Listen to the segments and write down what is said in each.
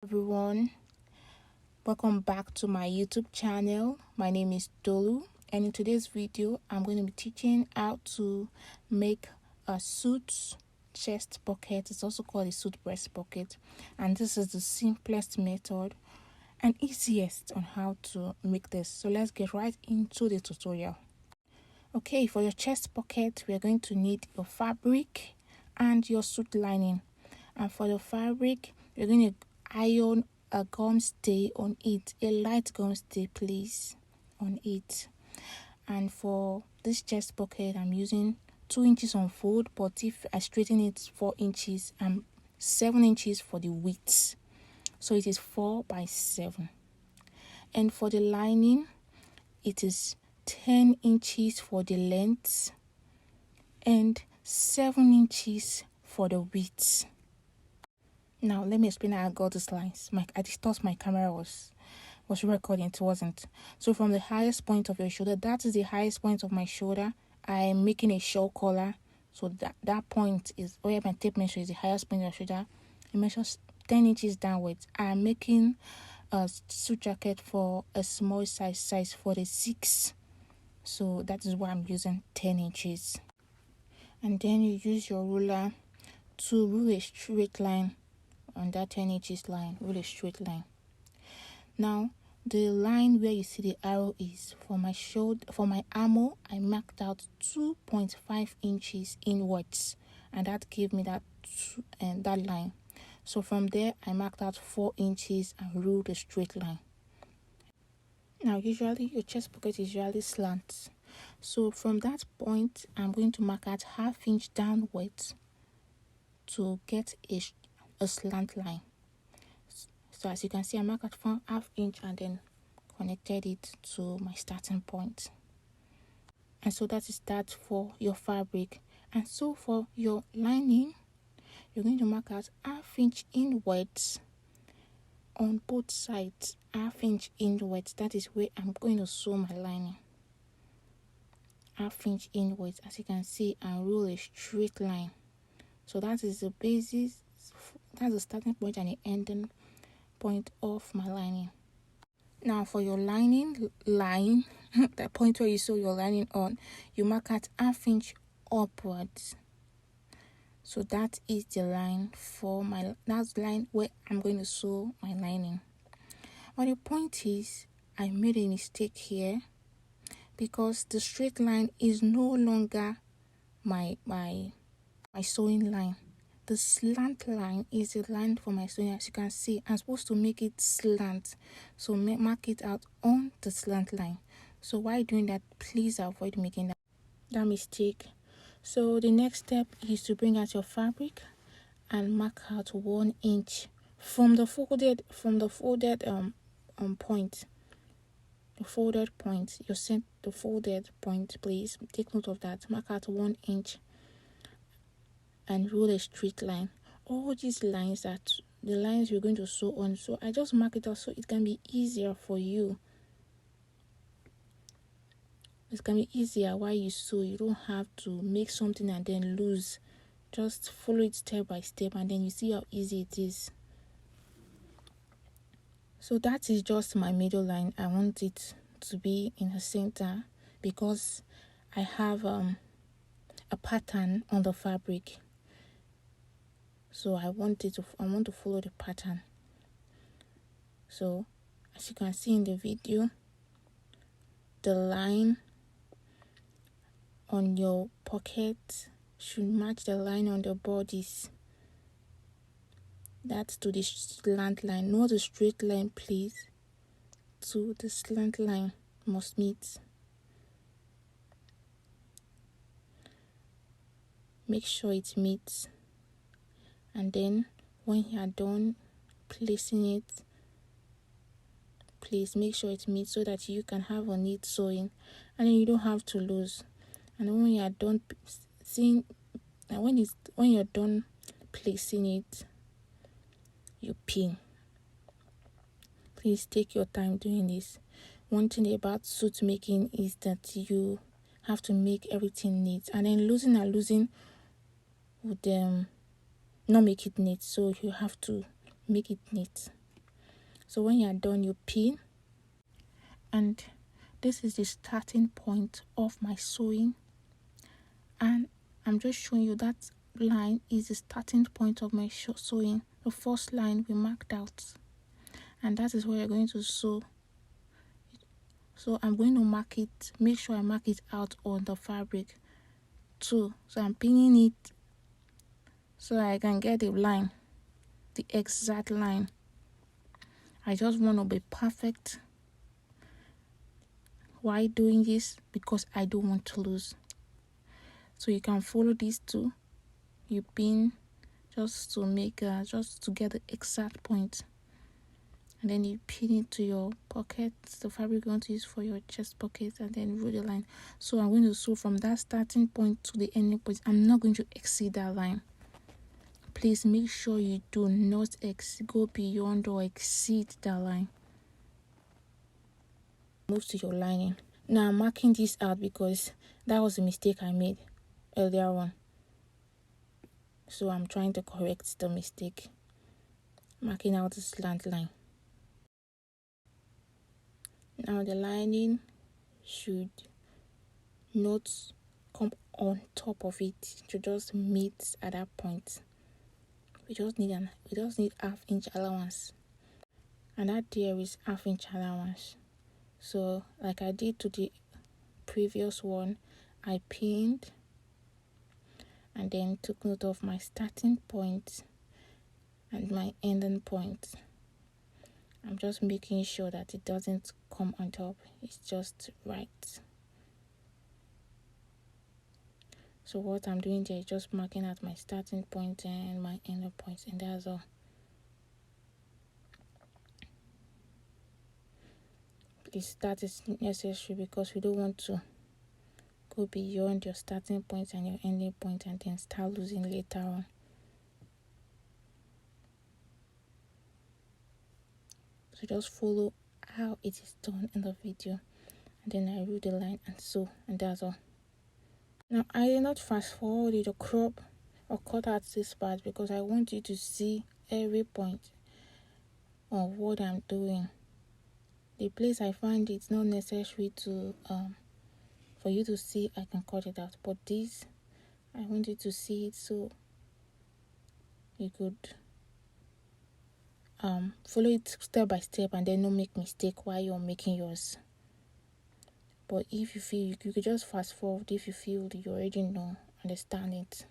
everyone, welcome back to my YouTube channel. My name is Tolu, and in today's video I'm going to be teaching how to make a suit chest pocket. It's also called a suit breast pocket, and this is the simplest method and easiest on how to make this. So let's get right into the tutorial. Okay, for your chest pocket we are going to need your fabric and your suit lining. And for the fabric, you're going to iron a gum stay on it, a light gum stay please on it. And for this chest pocket, I'm using 2 inches on fold, but if I straighten it 4 inches, and 7 inches for the width, so it is 4 by 7. And for the lining, it is 10 inches for the length and 7 inches for the width. Now let me explain how I got these lines. I just thought my camera was recording, it wasn't. So from the highest point of your shoulder, that is the highest point of my shoulder, I am making a shawl collar. So that point is where my tape measure is the highest point of your shoulder. It measures 10 inches downwards. I am making a suit jacket for a small size 46. So that is why I'm using 10 inches. And then you use your ruler to rule a straight line on that 10 inches line. Rule a straight line. Now the line where you see the arrow is for my shoulder. For my armor, I marked out 2.5 inches inwards, and that gave me that line. So from there I marked out 4 inches and ruled a straight line. Now usually your chest pocket is usually slant, so from that point I'm going to mark out 1/2 inch downwards to get a slant line. So as you can see, I marked out from 1/2 inch and then connected it to my starting point. And so that is that for your fabric. And so for your lining, you're going to mark out 1/2 inch inwards on both sides. 1/2 inch inwards, that is where I'm going to sew my lining. 1/2 inch inwards, as you can see, and rule a straight line. So that is the basis. That's the starting point and the ending point of my lining. Now for your lining line, the point where you sew your lining on, you mark at 1/2 inch upwards. So that is the line that's the line where I'm going to sew my lining. But the point is, I made a mistake here because the straight line is no longer my sewing line. The slant line is the line for my sewing. As you can see, I'm supposed to make it slant, so mark it out on the slant line. So while doing that, please avoid making that mistake. So the next step is to bring out your fabric and mark out 1 inch from the folded point. The folded point, the folded point, please take note of that. Mark out 1 inch and rule a straight line. All these lines are the lines we're going to sew on, so I just mark it out so it can be easier for you. It can be easier while you sew. You don't have to make something and then lose. Just follow it step by step and then you see how easy it is. So that is just my middle line. I want it to be in the center because I have a pattern on the fabric. So I want to follow the pattern. So as you can see in the video, the line on your pocket should match the line on the bodies. That's to the slant line, not the straight line, please. So the slant line must meet. Make sure it meets. And then when you are done placing it, please make sure it meets so that you can have a neat sewing and then you don't have to lose. And when you are done when you're done placing it, you pin. Please take your time doing this. One thing about suit making is that you have to make everything neat, and then losing would not make it neat, so you have to make it neat. So when you're done, you pin, and this is the starting point of my sewing, and I'm just showing you that line is the starting point of my sewing, the first line we marked out, and that is where you're going to sew. So I'm going to mark it, make sure I mark it out on the fabric too. So I'm pinning it so I can get the line, the exact line. I just want to be perfect. Why doing this? Because I don't want to lose. So you can follow these two. You pin just to make just to get the exact point, and then you pin it to your pocket, the fabric you want to use for your chest pocket, and then roll the line. So I'm going to sew from that starting point to the ending point. I'm not going to exceed that line. Please make sure you do not go beyond or exceed that line. Move to your lining. Now I'm marking this out because that was a mistake I made earlier on. So I'm trying to correct the mistake. Marking out the slant line. Now the lining should not come on top of it. It should just meet at that point. We just need half-inch allowance, and that there is half-inch allowance. So like I did to the previous one, I pinned and then took note of my starting point and my ending point. I'm just making sure that it doesn't come on top. It's just right. So what I'm doing there is just marking out my starting point and my ending point, and that's all. That is necessary because we don't want to go beyond your starting point and your ending point and then start losing later on. So just follow how it is done in the video, and then I roll the line and sew, and that's all. Now I did not fast forward it or crop or cut out this part because I want you to see every point of what I'm doing. The place I find it's not necessary to for you to see, I can cut it out, but this I want you to see it so you could follow it step by step and then not make mistake while you're making yours. But if you feel, you could just fast forward if you feel you already know, understand it.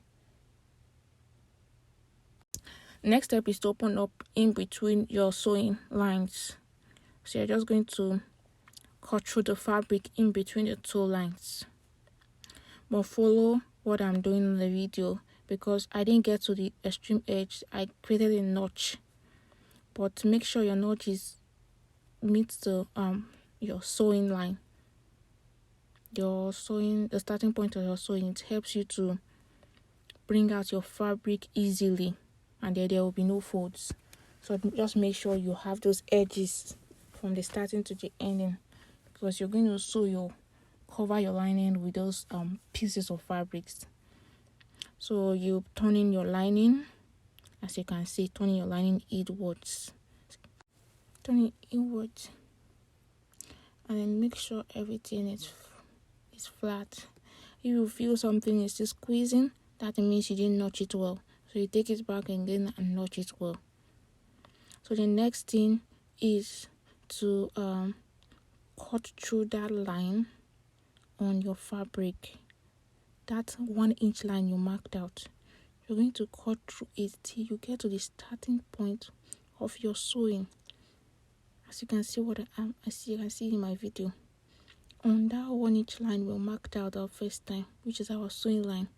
Next step is to open up in between your sewing lines. So you're just going to cut through the fabric in between the two lines. But follow what I'm doing in the video because I didn't get to the extreme edge. I created a notch. But make sure your notch meets the your sewing line. The starting point of your sewing, it helps you to bring out your fabric easily, and there will be no folds. So just make sure you have those edges from the starting to the ending, because you're going to cover your lining with those pieces of fabrics. So you turn in your lining, as you can see, turning your lining inwards, and then make sure everything is flat. If you feel something is still squeezing, that means you didn't notch it well. So you take it back again and notch it well. So the next thing is to cut through that line on your fabric. That 1 inch line you marked out. You're going to cut through it till you get to the starting point of your sewing. As you can see you can see in my video. On that 1 inch line we marked out the first time, which is our sewing line.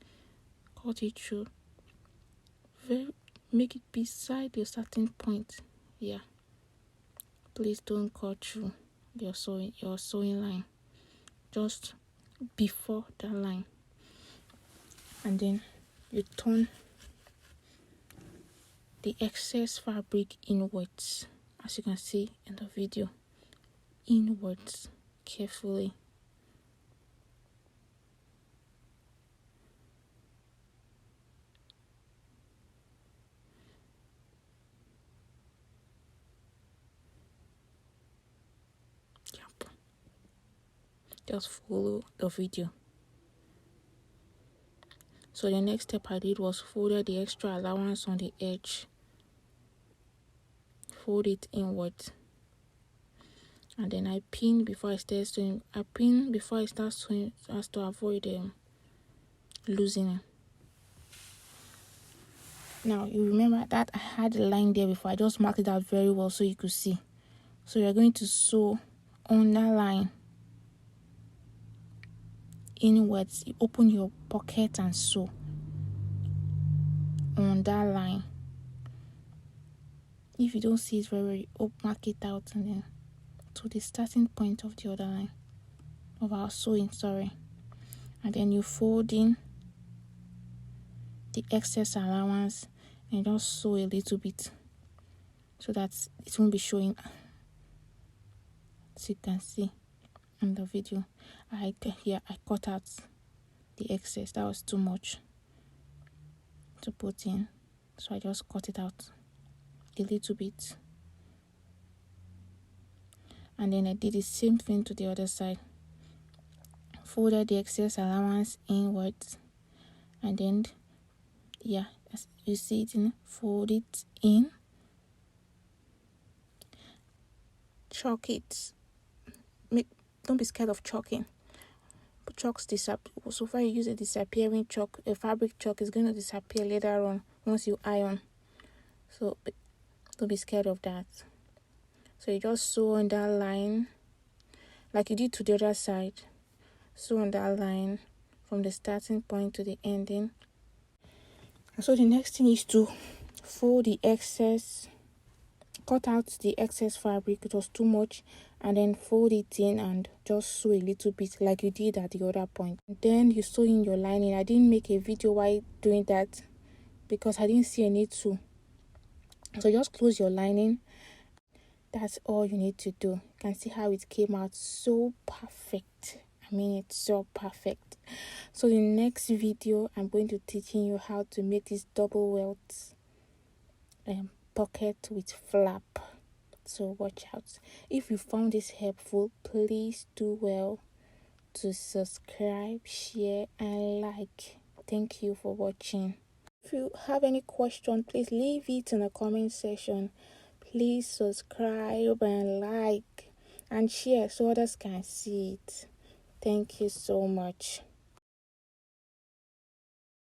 Cut it through. Make it beside your starting point. Yeah. Please don't cut through your sewing line. Just before that line. And then you turn the excess fabric inwards, as you can see in the video. Inwards carefully. Just follow the video. So the next step I did was folded the extra allowance on the edge. Fold it inwards. And then I pin before I start sewing. I pin before I start sewing as to avoid losing. Now you remember that I had a line there before. I just marked it out very well so you could see. So you're going to sew on that line inwards. You open your pocket and sew on that line. If you don't see it very well, mark it out and then to the starting point of the other line of our sewing, and then you fold in the excess allowance and just sew a little bit so that it won't be showing. As you can see in the video, I cut out the excess. That was too much to put in, so I just cut it out a little bit. And then I did the same thing to the other side. Folded the excess allowance inwards, and then as you see it, fold it in, chalk it. Don't be scared of chalking. Chalks disappear. So far, you use a disappearing chalk. A fabric chalk is going to disappear later on once you iron. So don't be scared of that. So you just sew on that line like you did to the other side. Sew on that line from the starting point to the ending. And so the next thing is to fold the excess, cut out the excess fabric. It was too much, and then fold it in and just sew a little bit like you did at the other point. Then you sew in your lining. I didn't make a video while doing that because I didn't see a need to. So just close your lining. That's all you need to do. You can see how it came out so perfect. I mean, it's so perfect. So the next video, I'm going to teaching you how to make this double welt pocket with flap. So watch out. If you found this helpful, please do well to subscribe, share, and like. Thank you for watching. If you have any question, please leave it in the comment section. Please subscribe and like and share so others can see it. Thank you so much.